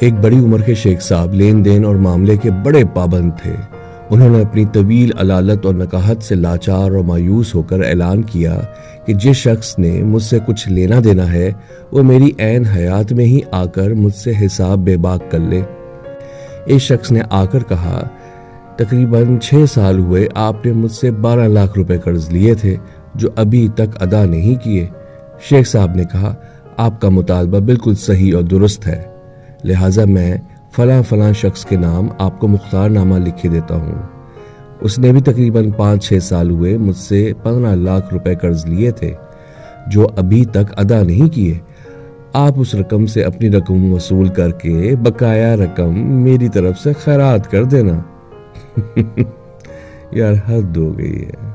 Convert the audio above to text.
ایک بڑی عمر کے شیخ صاحب لین دین اور معاملے کے بڑے پابند تھے۔ انہوں نے اپنی طویل علالت اور نکاحت سے لاچار اور مایوس ہو کر اعلان کیا کہ جس شخص نے مجھ سے کچھ لینا دینا ہے وہ میری عین حیات میں ہی آ کر مجھ سے حساب بے باک کر لے۔ ایک شخص نے آ کر کہا، تقریباً 6 سال ہوئے آپ نے مجھ سے 12 لاکھ روپے قرض لیے تھے جو ابھی تک ادا نہیں کیے۔ شیخ صاحب نے کہا، آپ کا مطالبہ بالکل صحیح اور درست ہے، لہٰذا میں فلاں فلاں شخص کے نام آپ کو مختار نامہ لکھے دیتا ہوں۔ اس نے بھی تقریباً 5-6 سال ہوئے مجھ سے 15 لاکھ روپے قرض لیے تھے جو ابھی تک ادا نہیں کیے۔ آپ اس رقم سے اپنی رقم وصول کر کے بقایا رقم میری طرف سے خیرات کر دینا۔ یار حد ہو گئی ہے۔